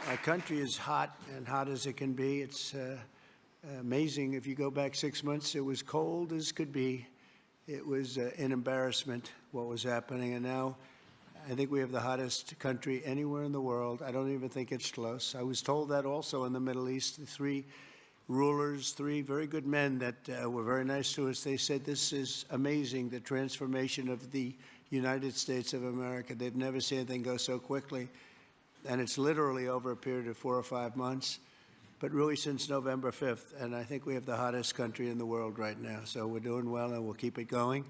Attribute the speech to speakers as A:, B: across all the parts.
A: Our country is hot, and hot as it can be. It's amazing. If you go back 6 months, it was cold as could be. It was an embarrassment what was happening. And now I think we have the hottest country anywhere in the world. I don't even think it's close. I was told that also in the Middle East. The three rulers, three very good men that were very nice to us, they said, this is amazing, the transformation of the United States of America. They've never seen anything go so quickly. And it's literally over a period of 4 or 5 months, but really since November 5th. And I think we have the hottest country in the world right now. So we're doing well, and we'll keep it going.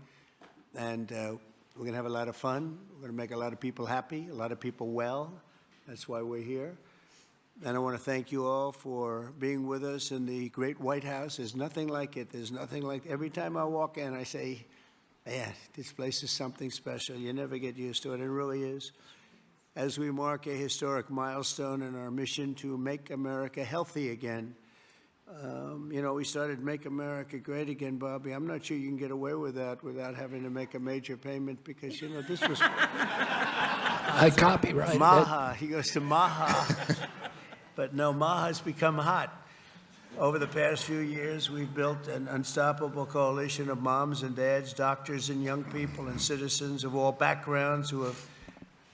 A: And we're going to have a lot of fun. We're going to make a lot of people happy, a lot of people well. That's why we're here. And I want to thank you all for being with us in the great White House. There's nothing like it. There's nothing like it. Every time I walk in, I say, man, this place is something special. You never get used to it. It really is. As we mark a historic milestone in our mission to make America healthy again. You know, we started Make America Great Again, Bobby. I'm not sure you can get away with that without having to make a major payment because, you know, this was...
B: I copyright
A: MAHA. He goes to MAHA. But no, MAHA's become hot. Over the past few years, we've built an unstoppable coalition of moms and dads, doctors and young people and citizens of all backgrounds who have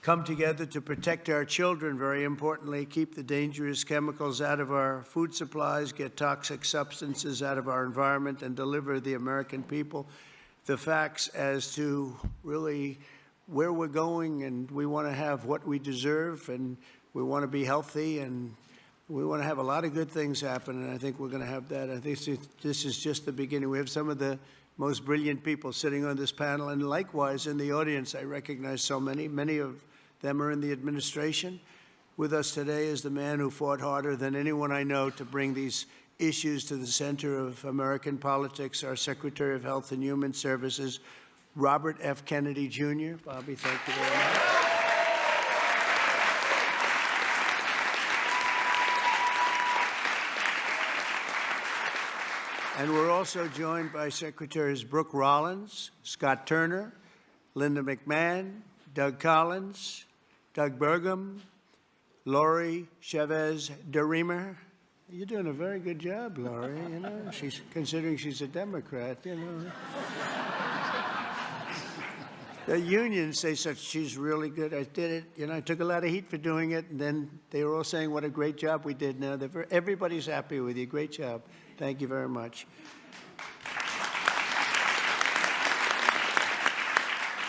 A: come together to protect our children, very importantly, keep the dangerous chemicals out of our food supplies, get toxic substances out of our environment, and deliver the American people the facts as to really where we're going. And we want to have what we deserve, and we want to be healthy, and we want to have a lot of good things happen, and I think we're going to have that. I think this is just the beginning. We have some of the most brilliant people sitting on this panel, and likewise in the audience, I recognize so many. Many of them are in the administration. With us today is the man who fought harder than anyone I know to bring these issues to the center of American politics, our Secretary of Health and Human Services, Robert F. Kennedy, Jr. Bobby, thank you very much. And we're also joined by Secretaries Brooke Rollins, Scott Turner, Linda McMahon, Doug Collins, Doug Burgum, Lori Chavez DeRemer. You're doing a very good job, Lori. You know, considering she's a Democrat, you know. The unions say she's really good. I did it. You know, I took a lot of heat for doing it, and then they were all saying what a great job we did. Now everybody's happy with you. Great job. Thank you very much.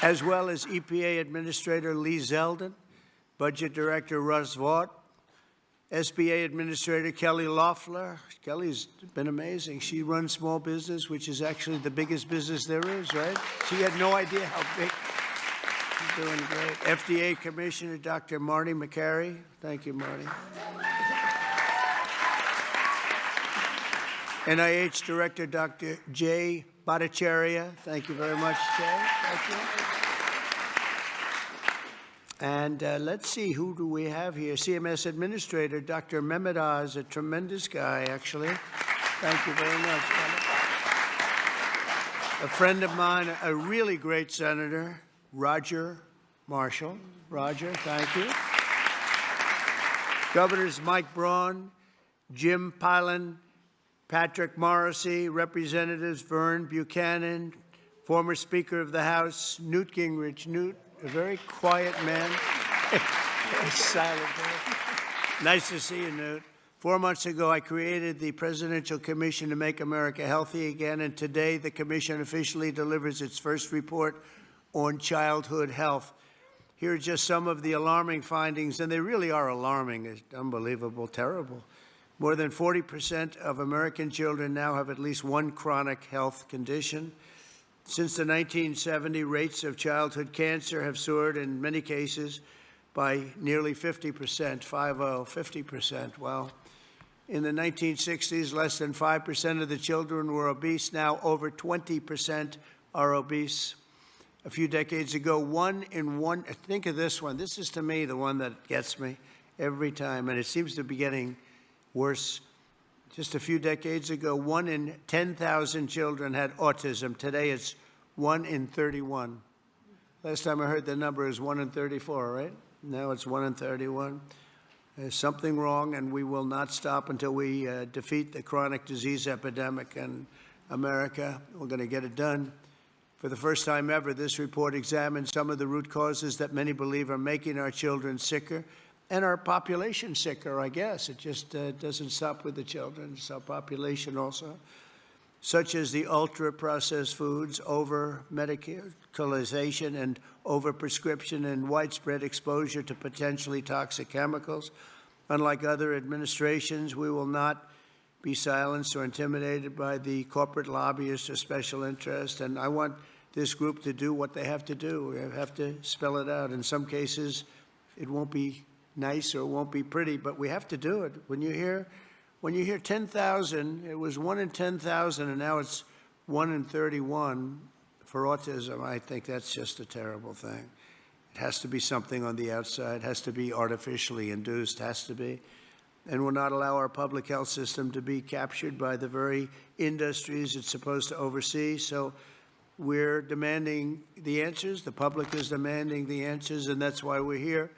A: As well as EPA Administrator Lee Zeldin, Budget Director Russ Vaught, SBA Administrator Kelly Loeffler. Kelly's been amazing. She runs small business, which is actually the biggest business there is, right? She had no idea how big. She's doing great. FDA Commissioner Dr. Marty McCary. Thank you, Marty. NIH Director Dr. Jay Bhattacharya. Thank you very much, Jay. Thank you. And let's see, who do we have here? CMS Administrator Dr. Mehmet Oz, a tremendous guy, actually. Thank you very much, Mehmet. A friend of mine, a really great senator, Roger Marshall. Roger, thank you. Governors Mike Braun, Jim Pilon, Patrick Morrissey, Representatives Vern Buchanan, former Speaker of the House, Newt Gingrich. Newt, a very quiet man. Very silent man. Nice to see you, Newt. 4 months ago, I created the Presidential Commission to Make America Healthy Again, and today the commission officially delivers its first report on childhood health. Here are just some of the alarming findings, and they really are alarming. It's unbelievable, terrible. More than 40% of American children now have at least one chronic health condition. Since the 1970s, rates of childhood cancer have soared in many cases by nearly 50%, 50%. Well, in the 1960s, less than 5% of the children were obese. Now over 20% are obese. A few decades ago, 1 in 1, think of this one. This is, to me, the one that gets me every time, and it seems to be getting worse. Just a few decades ago, 1 in 10,000 children had autism. Today, it's 1 in 31. Last time I heard the number is 1 in 34, right? Now it's 1 in 31. There's something wrong, and we will not stop until we defeat the chronic disease epidemic in America. We're going to get it done. For the first time ever, this report examines some of the root causes that many believe are making our children sicker and our population sicker, I guess. It just doesn't stop with the children. It's our population also, such as the ultra-processed foods, over-medicalization and over-prescription and widespread exposure to potentially toxic chemicals. Unlike other administrations, we will not be silenced or intimidated by the corporate lobbyists or special interests. And I want this group to do what they have to do. We have to spell it out. In some cases, it won't be nice or it won't be pretty, but we have to do it. When you hear 10,000, it was 1 in 10,000, and now it's 1 in 31 for autism, I think that's just a terrible thing. It has to be something on the outside. It has to be artificially induced, has to be. And will not allow our public health system to be captured by the very industries it's supposed to oversee. So we're demanding the answers. The public is demanding the answers, and that's why we're here.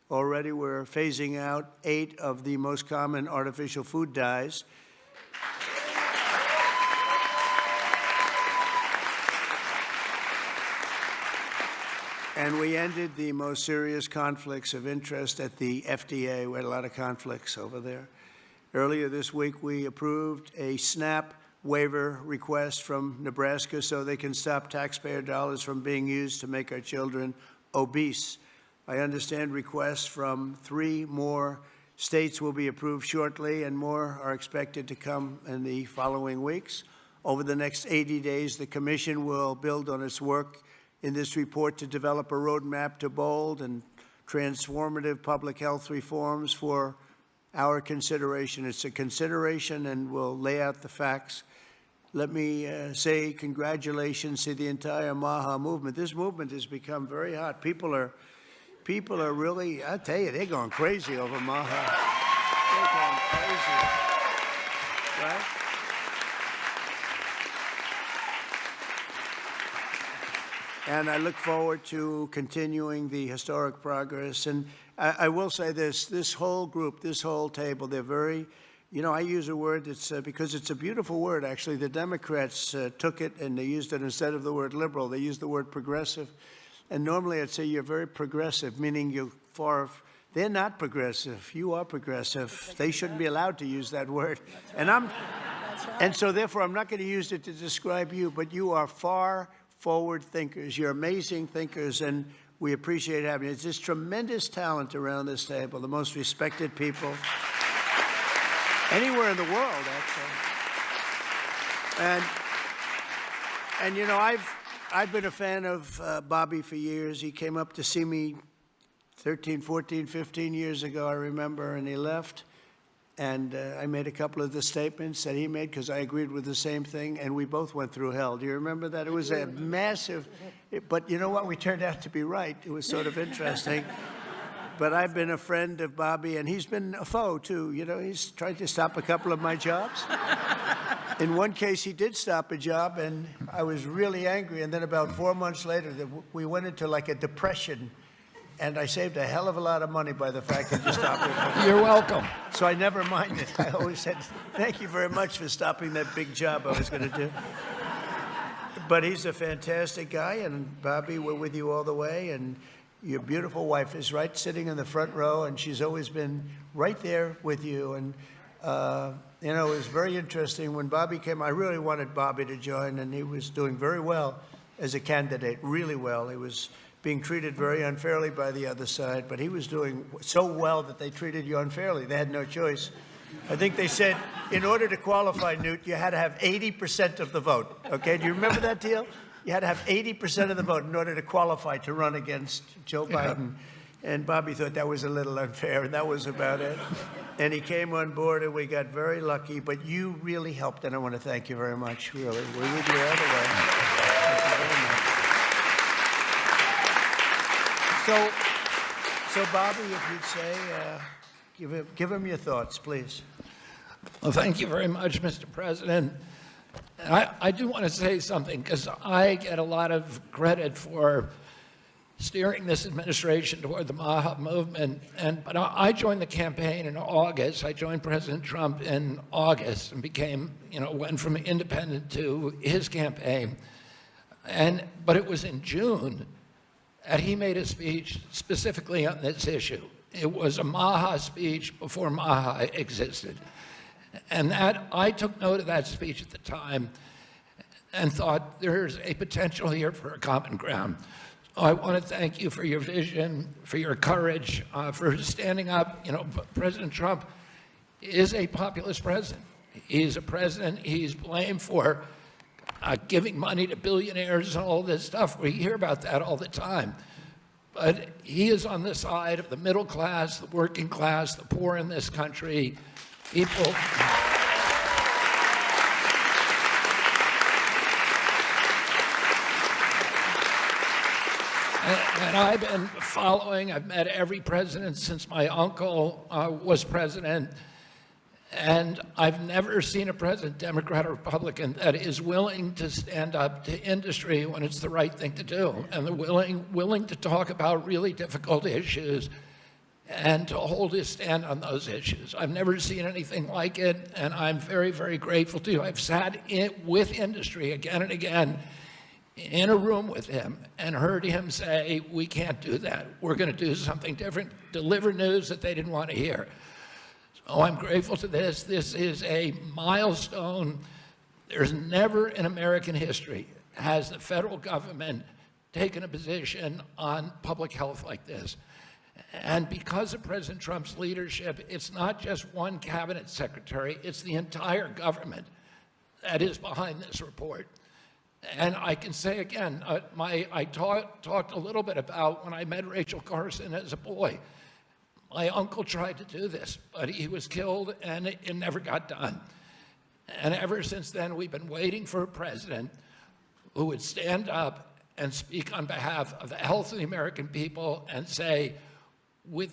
A: Already we're phasing out 8 of the most common artificial food dyes. And we ended the most serious conflicts of interest at the FDA. We had a lot of conflicts over there. Earlier this week, we approved a SNAP waiver request from Nebraska so they can stop taxpayer dollars from being used to make our children obese. I understand requests from 3 more states will be approved shortly, and more are expected to come in the following weeks. Over the next 80 days, the Commission will build on its work in this report to develop a roadmap to bold and transformative public health reforms for our consideration. It's a consideration, and we'll lay out the facts. Let me say congratulations to the entire MAHA movement. This movement has become very hot. People are really, I tell you, they're going crazy over MAHA. They're going crazy, right? And I look forward to continuing the historic progress. And I will say this whole group, this whole table, they're very, you know, I use a word that's, because it's a beautiful word, actually. The Democrats took it and they used it instead of the word liberal. They used the word progressive. And normally I'd say you're very progressive, meaning you're far, they're not progressive. You are progressive. They shouldn't be allowed to use that word. And and so therefore I'm not going to use it to describe you, but you are far forward thinkers. You're amazing thinkers, and we appreciate having you. It's this tremendous talent around this table, the most respected people anywhere in the world, actually. And you know, I've been a fan of Bobby for years. He came up to see me 13, 14, 15 years ago, I remember, and he left. And I made a couple of the statements that he made because I agreed with the same thing, and we both went through hell. Do you remember that? It was a massive, but you know what? We turned out to be right. It was sort of interesting. But I've been a friend of Bobby, and he's been a foe, too. You know, he's tried to stop a couple of my jobs. In one case, he did stop a job, and I was really angry. And then about 4 months later, we went into like a depression. And I saved a hell of a lot of money by the fact that you stopped it.
B: You're welcome.
A: So I never minded. I always said, thank you very much for stopping that big job I was going to do. But he's a fantastic guy, and Bobby, we're with you all the way. And your beautiful wife is right sitting in the front row, and she's always been right there with you. And, you know, it was very interesting. When Bobby came, I really wanted Bobby to join, and he was doing very well as a candidate, really well. He was being treated very unfairly by the other side, but he was doing so well that they treated you unfairly. They had no choice. I think they said, in order to qualify, Newt, you had to have 80% of the vote. Okay, do you remember that deal? You had to have 80% of the vote in order to qualify to run against Joe Biden. And Bobby thought that was a little unfair, and that was about it. And he came on board, and we got very lucky. But you really helped, and I want to thank you very much, really. We're with you all the way. Thank you very much. So Bobby, if you'd say, give him your thoughts, please.
B: Well, thank you very much, Mr. President. I do want to say something, because I get a lot of credit for steering this administration toward the MAHA movement. But I joined the campaign in August. I joined President Trump in August and became, went from independent to his campaign. But it was in June that he made a speech specifically on this issue. It was a MAHA speech before MAHA existed. And I took note of that speech at the time and thought there's a potential here for a common ground. So I want to thank you for your vision, for your courage, for standing up. President Trump is a populist president. He's a president, he's blamed for giving money to billionaires and all this stuff. We hear about that all the time. But he is on the side of the middle class, the working class, the poor in this country, people. And I've been following, I've met every president since my uncle was president, and I've never seen a president, Democrat or Republican, that is willing to stand up to industry when it's the right thing to do, and they're willing to talk about really difficult issues and to hold his stand on those issues. I've never seen anything like it, and I'm very, very grateful to you. I've sat with industry again and again in a room with him and heard him say, we can't do that. We're going to do something different, deliver news that they didn't want to hear. So I'm grateful to this. This is a milestone. There's never in American history has the federal government taken a position on public health like this. And because of President Trump's leadership, it's not just one cabinet secretary, it's the entire government that is behind this report. And I can say again, I talked a little bit about when I met Rachel Carson as a boy. My uncle tried to do this, but he was killed and it never got done. And ever since then, we've been waiting for a president who would stand up and speak on behalf of the health of the American people and say,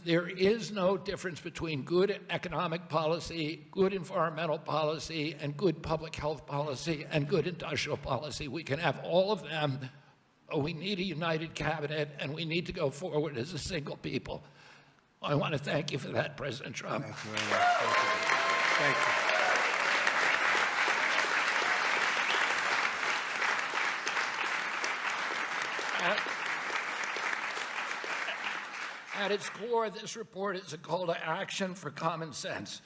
B: there is no difference between good economic policy, good environmental policy, and good public health policy, and good industrial policy. We can have all of them, but we need a united cabinet, and we need to go forward as a single people. I want to thank you for that, President Trump.
A: Thank you very much. Thank you.
B: At its core, this report is a call to action for common sense.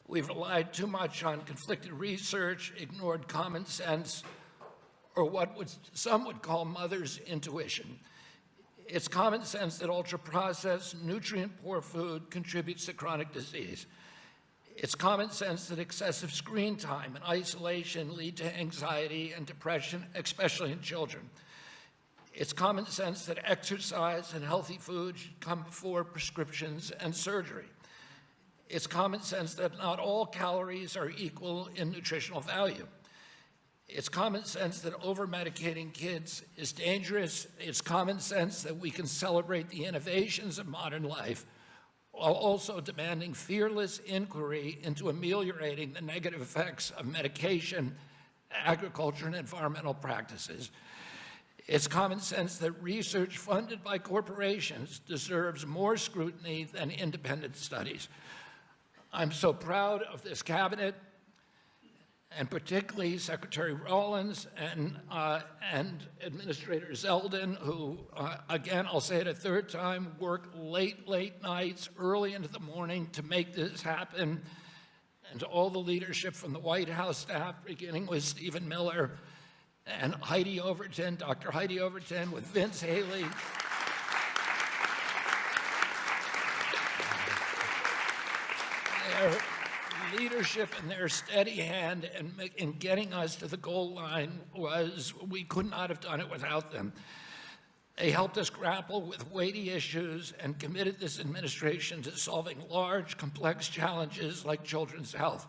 B: We've relied too much on conflicted research, ignored common sense, or what some would call mother's intuition. It's common sense that ultra-processed, nutrient-poor food contributes to chronic disease. It's common sense that excessive screen time and isolation lead to anxiety and depression, especially in children. It's common sense that exercise and healthy food should come before prescriptions and surgery. It's common sense that not all calories are equal in nutritional value. It's common sense that over-medicating kids is dangerous. It's common sense that we can celebrate the innovations of modern life while also demanding fearless inquiry into ameliorating the negative effects of medication, agriculture, and environmental practices. It's common sense that research funded by corporations deserves more scrutiny than independent studies. I'm so proud of this cabinet, and particularly Secretary Rollins and Administrator Zeldin, who, again, I'll say it a third time, work late nights, early into the morning to make this happen, and to all the leadership from the White House staff, beginning with Stephen Miller, and Heidi Overton, Dr. Heidi Overton, with Vince Haley. Their leadership and their steady hand in getting us to the goal line we could not have done it without them. They helped us grapple with weighty issues and committed this administration to solving large, complex challenges like children's health.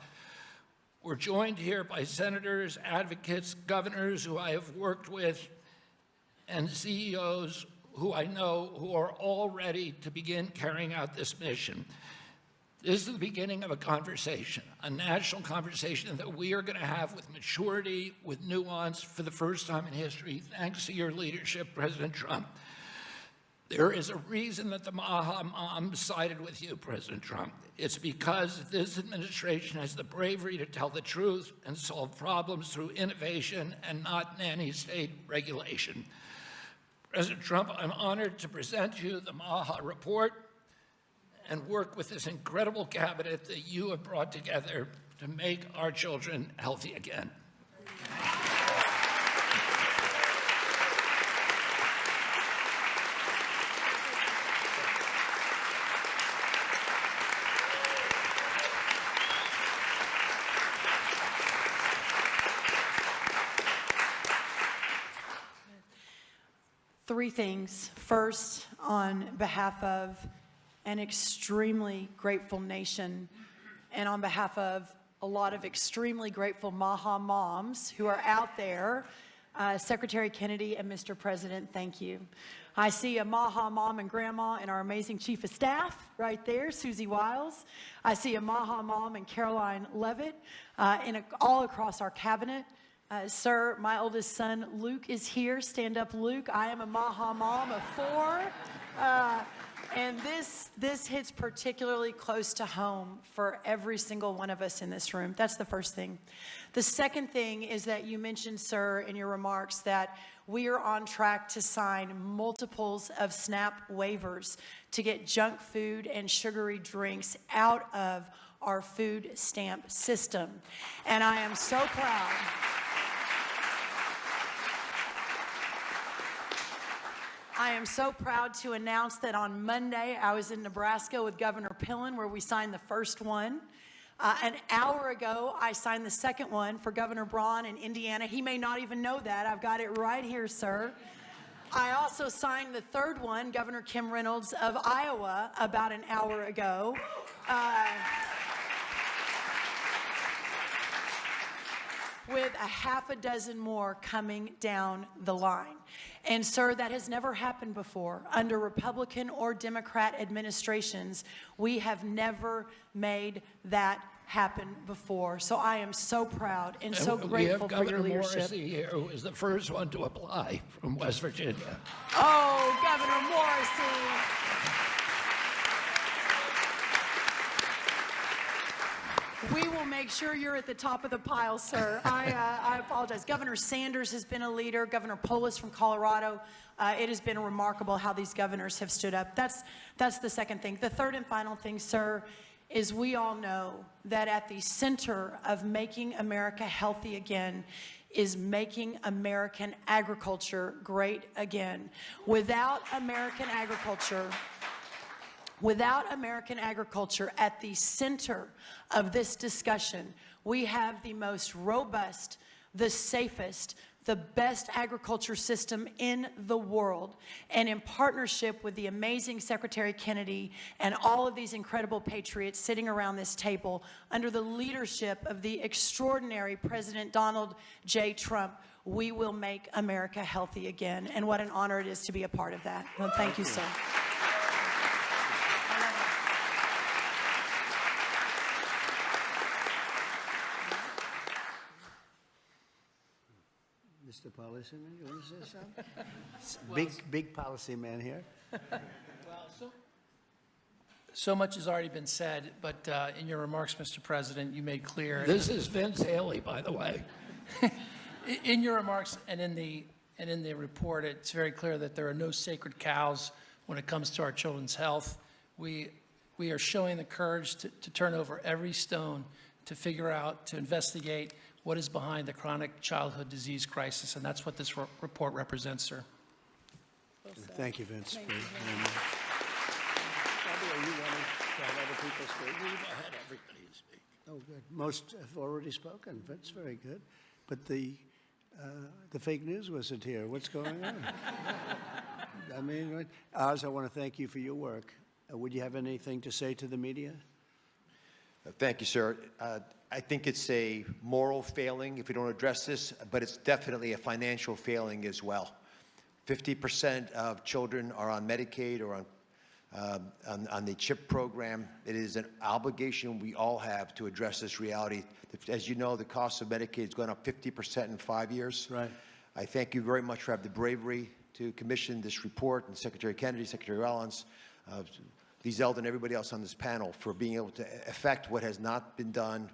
B: We're joined here by senators, advocates, governors who I have worked with, and CEOs who I know who are all ready to begin carrying out this mission. This is the beginning of a conversation, a national conversation that we are going to have with maturity, with nuance, for the first time in history, thanks to your leadership, President Trump. There is a reason that the MAHA moms sided with you, President Trump. It's because this administration has the bravery to tell the truth and solve problems through innovation and not nanny-state regulation. President Trump, I'm honored to present you the MAHA report and work with this incredible cabinet that you have brought together to make our children healthy again.
C: Three things. First, on behalf of an extremely grateful nation and on behalf of a lot of extremely grateful MAHA moms who are out there, Secretary Kennedy and Mr. President, thank you. I see a MAHA mom and grandma and our amazing Chief of Staff right there, Susie Wiles. I see a MAHA mom and Caroline Levitt all across our cabinet. Sir, my oldest son, Luke, is here. Stand up, Luke. I am a MAHA mom of 4. And this hits particularly close to home for every single one of us in this room. That's the first thing. The second thing is that you mentioned, sir, in your remarks that we are on track to sign multiples of SNAP waivers to get junk food and sugary drinks out of our food stamp system. And I am so proud. I am so proud to announce that on Monday, I was in Nebraska with Governor Pillen, where we signed the first one. An hour ago, I signed the second one for Governor Braun in Indiana. He may not even know that. I've got it right here, sir. I also signed the third one, Governor Kim Reynolds of Iowa, about an hour ago. With a half a dozen more coming down the line. And sir, that has never happened before. Under Republican or Democrat administrations, we have never made that happen before. So I am so proud and so grateful for your leadership.
B: We have Governor Morrissey here, who was the first one to apply from West Virginia.
C: Oh, Governor Morrissey. We will make sure you're at the top of the pile, sir. I apologize. Governor Sanders has been a leader. Governor Polis from Colorado. It has been remarkable how these governors have stood up. That's the second thing. The third and final thing, sir, is we all know that at the center of making America healthy again is making American agriculture great again. Without American agriculture at the center of this discussion, we have the most robust, the safest, the best agriculture system in the world. And in partnership with the amazing Secretary Kennedy and all of these incredible patriots sitting around this table, under the leadership of the extraordinary President Donald J. Trump, we will make America healthy again. And what an honor it is to be a part of that. Well, thank you, sir.
A: Mr. Policyman, you want to say something? Big policy man here.
D: Well, so much has already been said, but in your remarks, Mr. President, you made clear.
B: This is Vince Haley, by the way.
D: In your remarks and in the report, it's very clear that there are no sacred cows when it comes to our children's health. We are showing the courage to turn over every stone to figure out, to investigate what is behind the chronic childhood disease crisis, and that's what this report represents, sir.
A: Thank you, Vince.
B: Bobby, are you wanting to have other people speak? We've had everybody speak.
A: Oh, good. Most have already spoken. Vince, very good. But the fake news wasn't here. What's going on? I mean, Oz, I want to thank you for your work. Would you have anything to say to the media?
E: Thank you, sir. I think it's a moral failing if we don't address this, but it's definitely a financial failing as well. 50% of children are on Medicaid or on the CHIP program. It is an obligation we all have to address this reality. As you know, the cost of Medicaid has gone up 50% in 5 years.
A: Right.
E: I thank you very much for having the bravery to commission this report, and Secretary Kennedy, Secretary Rollins, Lee Zeldin, and everybody else on this panel for being able to effect what has not been done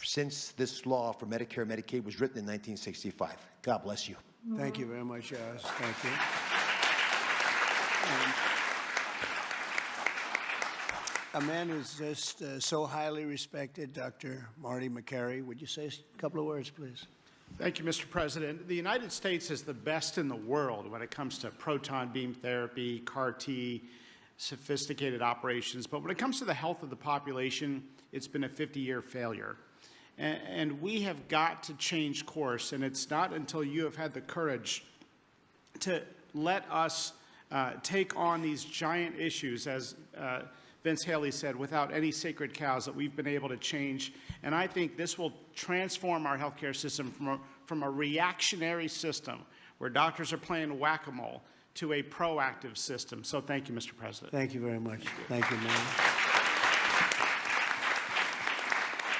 E: since this law for Medicare and Medicaid was written in 1965. God bless you.
A: Thank you very much, Oz. Thank you. A man who's just so highly respected, Dr. Marty McCary. Would you say a couple of words, please?
F: Thank you, Mr. President. The United States is the best in the world when it comes to proton beam therapy, CAR T, sophisticated operations. But when it comes to the health of the population, it's been a 50-year failure. And we have got to change course, and it's not until you have had the courage to let us take on these giant issues, as Vince Haley said, without any sacred cows, that we've been able to change. And I think this will transform our healthcare system from a reactionary system where doctors are playing whack-a-mole to a proactive system. So thank you, Mr. President.
A: Thank you very much. Thank you, man.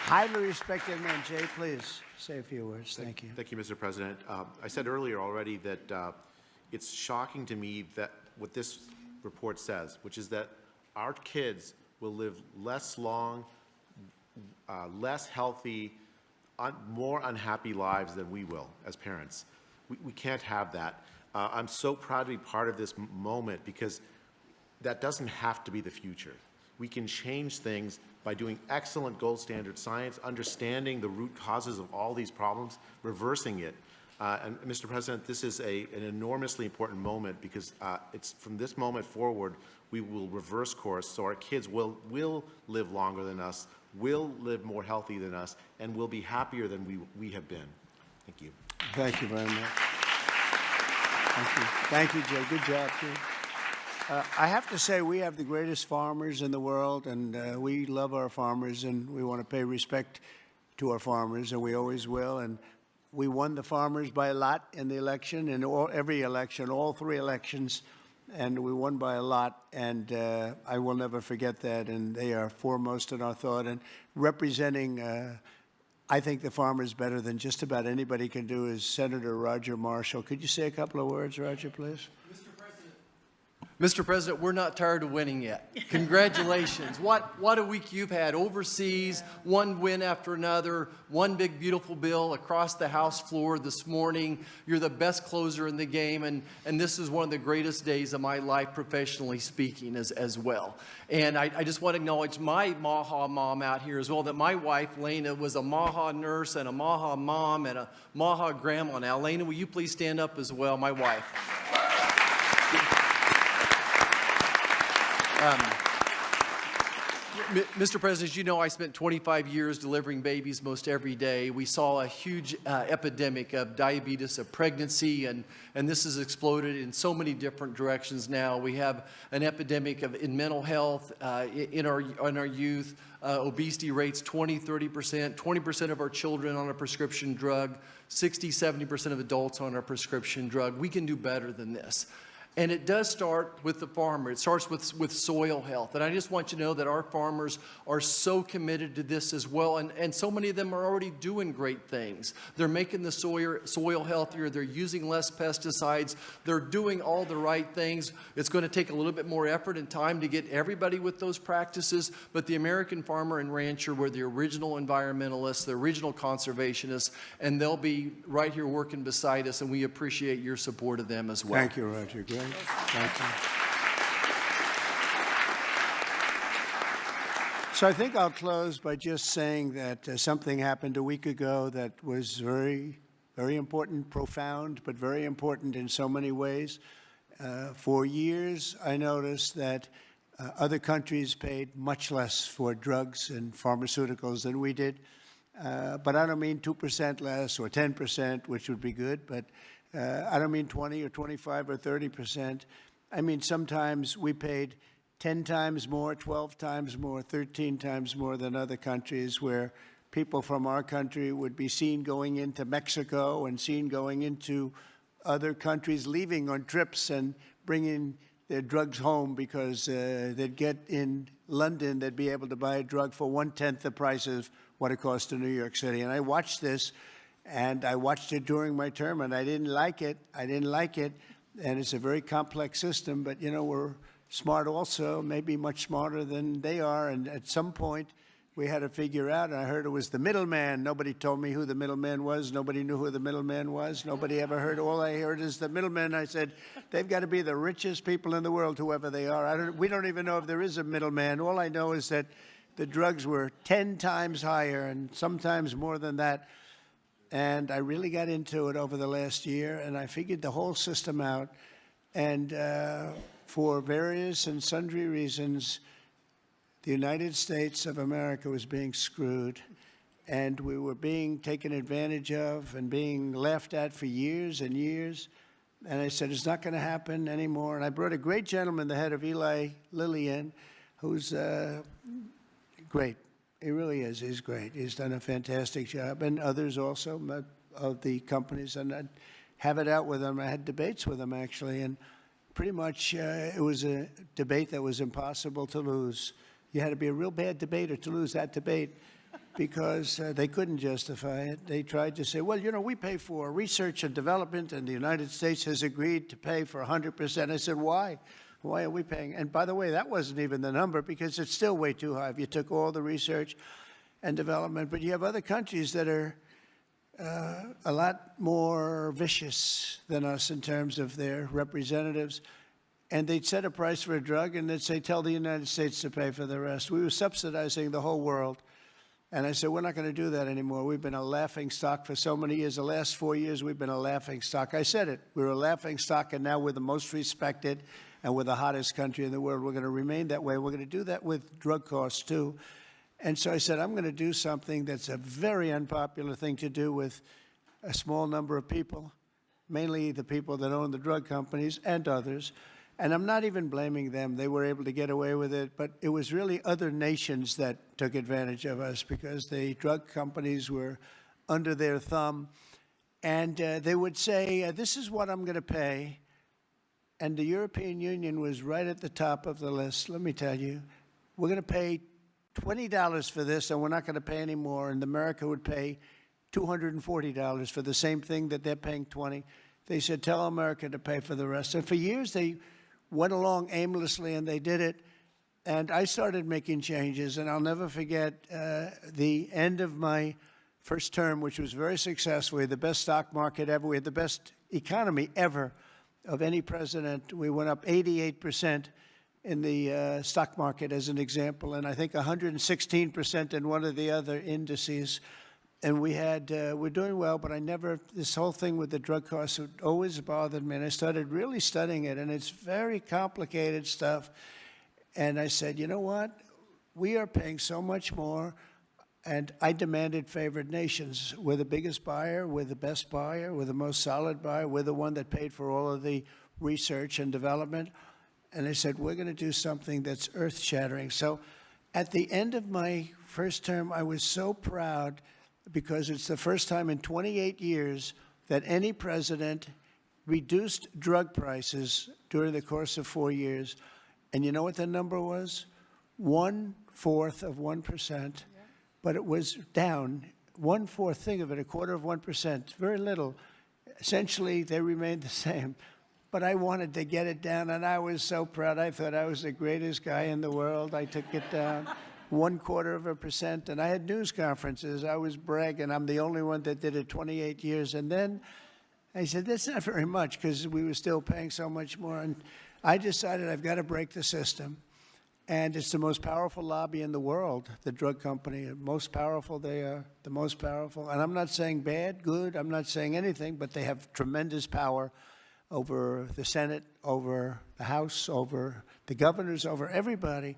A: Highly respected man. Jay, please say a few words. Thank you.
G: Thank you, Mr. President. I said earlier already that it's shocking to me that what this report says, which is that our kids will live less long, less healthy, more unhappy lives than we will as parents. We can't have that. I'm so proud to be part of this moment because that doesn't have to be the future. We can change things by doing excellent gold standard science, understanding the root causes of all these problems, reversing it. And Mr. President, this is an enormously important moment because it's from this moment forward, we will reverse course so our kids will live longer than us, will live more healthy than us, and will be happier than we have been. Thank you.
A: Thank you very much. Thank you. Thank you, Jay. Good job, too. I have to say we have the greatest farmers in the world, and we love our farmers, and we want to pay respect to our farmers, and we always will. And we won the farmers by a lot in the election, in every election, all three elections, and we won by a lot. And I will never forget that, and they are foremost in our thought. And representing, I think, the farmers better than just about anybody can do is Senator Roger Marshall. Could you say a couple of words, Roger, please?
H: Mr. President, we're not tired of winning yet. Congratulations. What a week you've had overseas, one win after another, one big beautiful bill across the House floor this morning. You're the best closer in the game, and this is one of the greatest days of my life professionally speaking as well. And I just want to acknowledge my MAHA mom out here as well, that my wife, Lena, was a MAHA nurse and a MAHA mom and a MAHA grandma. Now, Lena, will you please stand up as well, my wife? Mr. President, as you know, I spent 25 years delivering babies most every day. We saw a huge epidemic of diabetes, of pregnancy, and this has exploded in so many different directions now. We have an epidemic in mental health in our youth, obesity rates 20, 30%, 20% of our children on a prescription drug, 60, 70% of adults on a prescription drug. We can do better than this. And it does start with the farmer. It starts with soil health. And I just want you to know that our farmers are so committed to this as well. And so many of them are already doing great things. They're making the soil healthier. They're using less pesticides. They're doing all the right things. It's going to take a little bit more effort and time to get everybody with those practices. But the American farmer and rancher were the original environmentalists, the original conservationists, and they'll be right here working beside us, and we appreciate your support of them as well.
A: Thank you, Roger. Great. Thank you. So I think I'll close by just saying that something happened a week ago that was very, very important, profound, but very important in so many ways. For years, I noticed that other countries paid much less for drugs and pharmaceuticals than we did. But I don't mean 2% less or 10%, which would be good, but I don't mean 20 or 25 or 30%. I mean, sometimes we paid 10 times more, 12 times more, 13 times more than other countries, where people from our country would be seen going into Mexico and seen going into other countries, leaving on trips and bringing their drugs home because they'd get in London, they'd be able to buy a drug for 1/10 the price of what it costs in New York City. And I watched this. And I watched it during my term, and I didn't like it. I didn't like it. And it's a very complex system, but, you know, we're smart also, maybe much smarter than they are. And at some point, we had to figure out, and I heard it was the middleman. Nobody told me who the middleman was. Nobody knew who the middleman was. Nobody ever heard. All I heard is the middleman. I said, they've got to be the richest people in the world, whoever they are. We don't even know if there is a middleman. All I know is that the drugs were 10 times higher and sometimes more than that. And I really got into it over the last year, and I figured the whole system out. And for various and sundry reasons, the United States of America was being screwed, and we were being taken advantage of and being laughed at for years and years. And I said, it's not going to happen anymore. And I brought a great gentleman, the head of Eli Lilly, in, who's great. He really is. He's great. He's done a fantastic job, and others also of the companies. And I'd have it out with him. I had debates with him, actually, and pretty much it was a debate that was impossible to lose. You had to be a real bad debater to lose that debate because they couldn't justify it. They tried to say, well, you know, we pay for research and development, and the United States has agreed to pay for 100%. I said, why? Why are we paying? And by the way, that wasn't even the number because it's still way too high if you took all the research and development. But you have other countries that are a lot more vicious than us in terms of their representatives. And they'd set a price for a drug, and they'd say, tell the United States to pay for the rest. We were subsidizing the whole world. And I said, we're not going to do that anymore. We've been a laughing stock for so many years. The last 4 years, we've been a laughing stock. I said it. We were a laughing stock, and now we're the most respected, and we're the hottest country in the world. We're going to remain that way. We're going to do that with drug costs, too. And so I said, I'm going to do something that's a very unpopular thing to do with a small number of people, mainly the people that own the drug companies and others. And I'm not even blaming them. They were able to get away with it. But it was really other nations that took advantage of us because the drug companies were under their thumb. And they would say, this is what I'm going to pay. And the European Union was right at the top of the list. Let me tell you, we're going to pay $20 for this, and we're not going to pay any more. And America would pay $240 for the same thing that they're paying $20. They said, tell America to pay for the rest. And for years, they went along aimlessly, and they did it. And I started making changes, and I'll never forget the end of my first term, which was very successful. We had the best stock market ever. We had the best economy ever of any president. We went up 88% in the stock market, as an example, and I think 116% in one of the other indices. And we had, we're doing well, but this whole thing with the drug costs always bothered me. And I started really studying it, and it's very complicated stuff. And I said, you know what? We are paying so much more, and I demanded favored nations. We're the biggest buyer, we're the best buyer, we're the most solid buyer, we're the one that paid for all of the research and development. And I said, we're going to do something that's earth-shattering. So at the end of my first term, I was so proud because it's the first time in 28 years that any president reduced drug prices during the course of 4 years. And you know what the number was? 1/4 of 1%. But it was down 1/4. Think of it, 1/4 of 1%. Very little. Essentially, they remained the same. But I wanted to get it down, and I was so proud. I thought I was the greatest guy in the world. I took it down 1/4 of 1%, and I had news conferences. I was bragging. I'm the only one that did it 28 years. And then I said, that's not very much because we were still paying so much more. And I decided I've got to break the system. And it's the most powerful lobby in the world, the drug company. The most powerful they are, the most powerful. And I'm not saying bad, good. I'm not saying anything, but they have tremendous power over the Senate, over the House, over the governors, over everybody.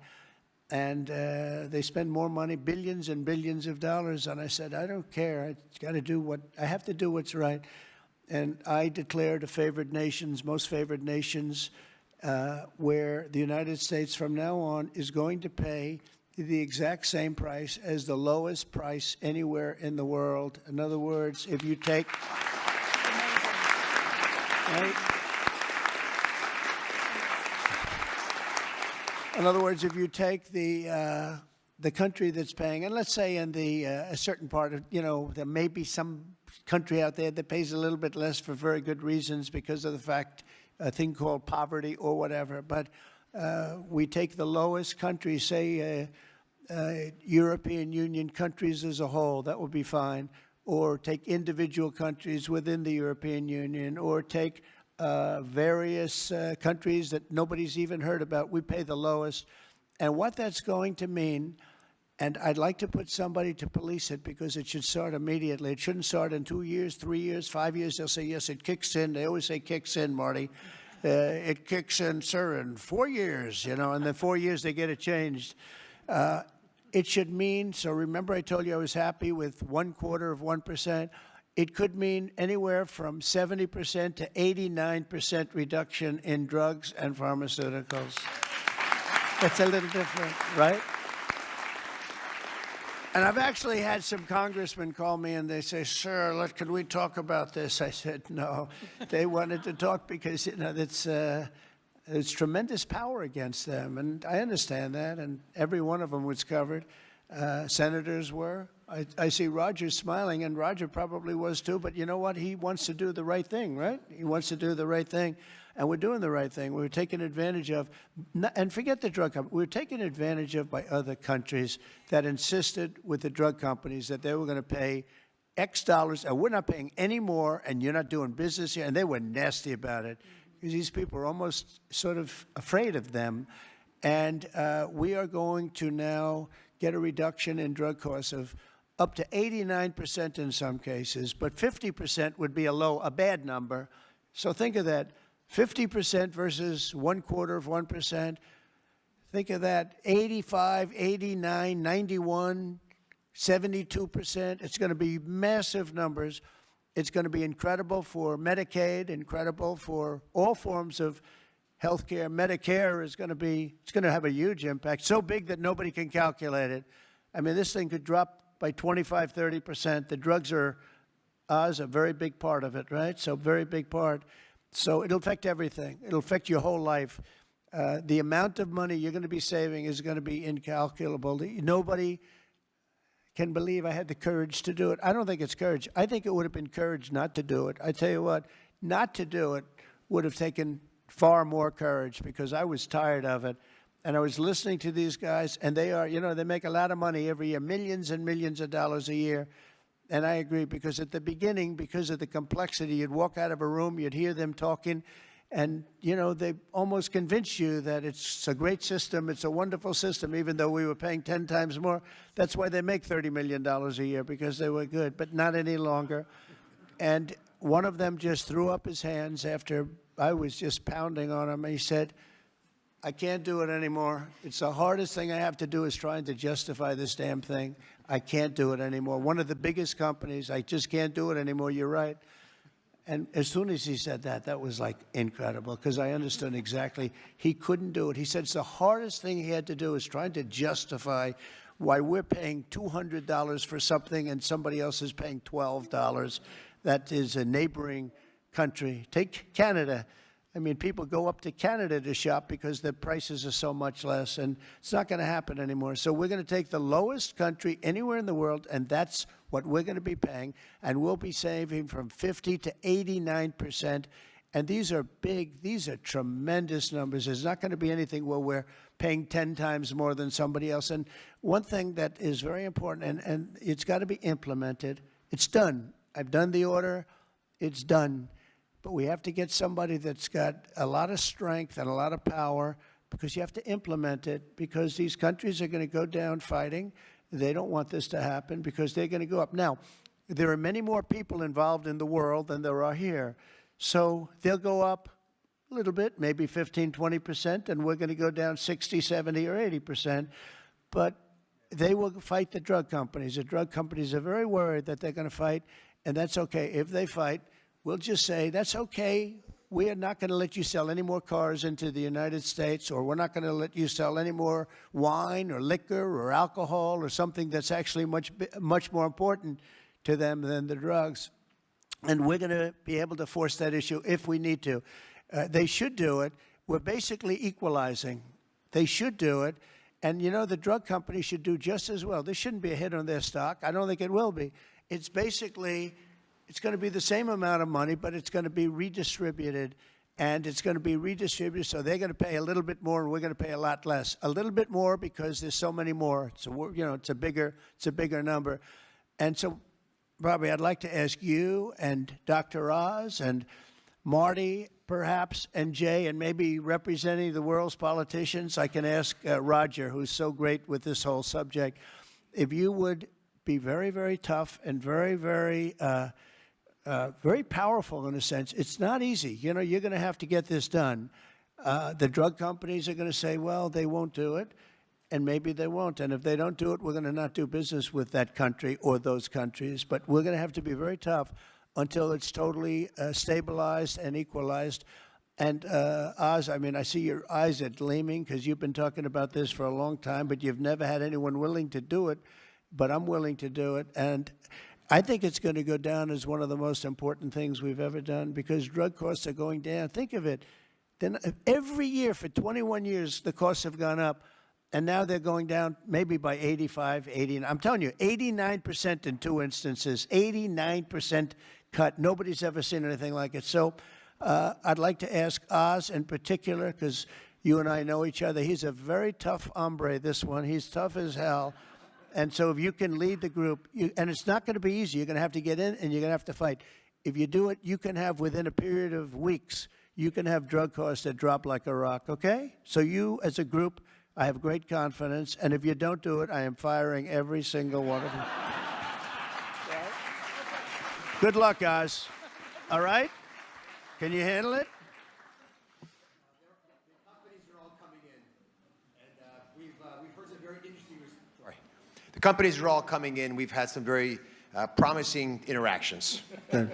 A: And they spend more money, billions and billions of dollars. And I said, I don't care. I have to do what's right. And I declared a favored nations, most favored nations, where the United States from now on is going to pay the exact same price as the lowest price anywhere in the world. In other words, if you take... Right? In other words, if you take the country that's paying, and let's say in a certain part of, there may be some country out there that pays a little bit less for very good reasons because of the fact a thing called poverty or whatever. But we take the lowest countries, say European Union countries as a whole, that would be fine. Or take individual countries within the European Union, or take various countries that nobody's even heard about. We pay the lowest. And what that's going to mean, and I'd like to put somebody to police it because it should start immediately. It shouldn't start in 2 years, 3 years, 5 years. They'll say, yes, it kicks in. They always say kicks in, Marty. It kicks in, sir, in 4 years, you know, and then 4 years they get it changed. It should mean, so remember I told you I was happy with 1/4%. It could mean anywhere from 70% to 89% reduction in drugs and pharmaceuticals. That's a little different, right? And I've actually had some congressmen call me and they say, sir, can we talk about this? I said, no. They wanted to talk because, you know, there's tremendous power against them. And I understand that. And every one of them was covered. Senators were. I see Roger smiling, and Roger probably was too. But you know what? He wants to do the right thing, right? He wants to do the right thing. And we're doing the right thing. We're taken advantage of, and forget the drug company, we're taken advantage of by other countries that insisted with the drug companies that they were going to pay X dollars, and we're not paying any more, and you're not doing business here. And they were nasty about it because these people are almost sort of afraid of them. And we are going to now get a reduction in drug costs of up to 89% in some cases, but 50% would be a bad number. So think of that. 50% versus 1/4%. Think of that, 85, 89, 91, 72%. It's going to be massive numbers. It's going to be incredible for Medicaid, incredible for all forms of health care. Medicare is going to have a huge impact, so big that nobody can calculate it. I mean, this thing could drop by 25, 30%. The drugs are a very big part of it, right? So very big part. So it'll affect everything. It'll affect your whole life. The amount of money you're going to be saving is going to be incalculable. Nobody can believe I had the courage to do it. I don't think it's courage. I think it would have been courage not to do it. I tell you what, not to do it would have taken far more courage because I was tired of it. And I was listening to these guys, and they are, you know, they make a lot of money every year, millions and millions of dollars a year. And I agree, because at the beginning, because of the complexity, you'd walk out of a room, you'd hear them talking, and, you know, they almost convince you that it's a great system, it's a wonderful system, even though we were paying 10 times more. That's why they make $30 million a year, because they were good, but not any longer. And one of them just threw up his hands after I was just pounding on him. He said, I can't do it anymore. It's the hardest thing I have to do is trying to justify this damn thing. I can't do it anymore. One of the biggest companies, I just can't do it anymore. You're right. And as soon as he said that, that was like incredible, because I understood exactly he couldn't do it. He said it's the hardest thing he had to do is trying to justify why we're paying $200 for something and somebody else is paying $12. That is a neighboring country. Take Canada. I mean, people go up to Canada to shop because the prices are so much less, and it's not going to happen anymore. So we're going to take the lowest country anywhere in the world, and that's what we're going to be paying, and we'll be saving from 50 to 89%. And these are big, these are tremendous numbers. There's not going to be anything where we're paying 10 times more than somebody else. And one thing that is very important, and it's got to be implemented. It's done. I've done the order. It's done. But we have to get somebody that's got a lot of strength and a lot of power, because you have to implement it, because these countries are going to go down fighting. They don't want this to happen because they're going to go up. Now, there are many more people involved in the world than there are here. So they'll go up a little bit, maybe 15, 20%, and we're going to go down 60, 70, or 80%. But they will fight the drug companies. The drug companies are very worried that they're going to fight, and that's okay. If they fight, we'll just say, that's okay. We are not going to let you sell any more cars into the United States, or we're not going to let you sell any more wine or liquor or alcohol or something that's actually much more important to them than the drugs. And we're going to be able to force that issue if we need to. They should do it. We're basically equalizing. They should do it. And, you know, the drug companies should do just as well. This shouldn't be a hit on their stock. I don't think it will be. It's basically, it's going to be the same amount of money, but it's going to be redistributed. and it's going to be redistributed, so they're going to pay a little bit more, and we're going to pay a lot less. A little bit more because there's so many more. So it's a bigger number, and so, Bobby, I'd like to ask you and Dr. Oz and Marty, perhaps, and Jay, and maybe representing the world's politicians, I can ask Roger, who's so great with this whole subject, if you would be very, very tough and very, very, very powerful in a sense. It's not easy. You're going to have to get this done. The drug companies are going to say, well, they won't do it, and maybe they won't. And if they don't do it, we're going to not do business with that country or those countries. But we're going to have to be very tough until it's totally stabilized and equalized. And Oz, I mean, I see your eyes are gleaming because you've been talking about this for a long time, but you've never had anyone willing to do it. But I'm willing to do it. And I think it's going to go down as one of the most important things we've ever done because drug costs are going down. Think of it. Then every year for 21 years, the costs have gone up. And now they're going down maybe by 85, 80. I'm telling you, 89% in 2 instances, 89% cut. Nobody's ever seen anything like it. So I'd like to ask Oz in particular, because you and I know each other. He's a very tough hombre, this one. He's tough as hell. And so if you can lead the group, and it's not going to be easy. You're going to have to get in and you're going to have to fight. If you do it, you can have within a period of weeks, you can have drug costs that drop like a rock, okay? So you as a group, I have great confidence, and if you don't do it, I am firing every single one of you. Good luck, guys. All right? Can you handle it?
E: The companies are all coming in, and we've heard some very interesting. The companies are all coming in. We've had some very promising interactions.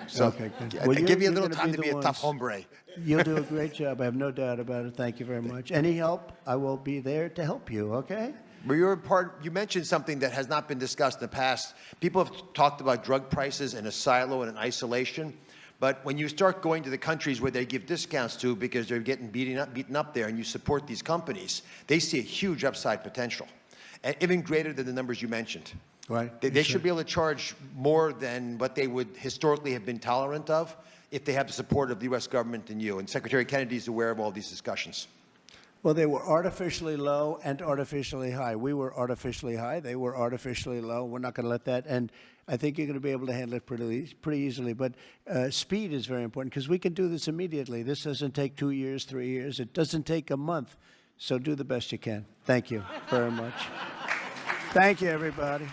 E: So,
A: okay, good.
E: I
A: Well,
E: give you a
A: you're
E: little
A: gonna
E: time
A: be
E: to be
A: the
E: a tough
A: ones.
E: hombre.
A: You'll do a great job. I have no doubt about it. Thank you very much. Any help, I will be there to help you, okay?
E: But you mentioned something that has not been discussed in the past. People have talked about drug prices in a silo and in isolation. But when you start going to the countries where they give discounts to because they're getting beaten up there and you support these companies, they see a huge upside potential, and even greater than the numbers you mentioned.
A: Right.
E: They should be able to charge more than what they would historically have been tolerant of if they have the support of the U.S. government and you. And Secretary Kennedy is aware of all these discussions.
A: Well, they were artificially low and artificially high. We were artificially high. They were artificially low. We're not going to let that. And I think you're going to be able to handle it pretty easily. But speed is very important because we can do this immediately. This doesn't take 2 years, 3 years. It doesn't take a month. So do the best you can. Thank you very much. Thank you, everybody.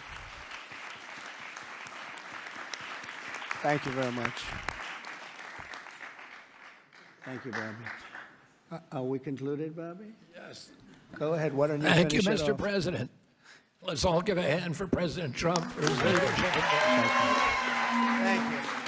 A: Thank you very much. Thank you, Bobby. Are we concluded, Bobby?
B: Yes.
A: Go ahead. Why don't you
B: Thank you,
A: finish it
B: Mr.
A: off?
B: President. Let's all give a hand for President Trump for his leadership.
A: Thank you.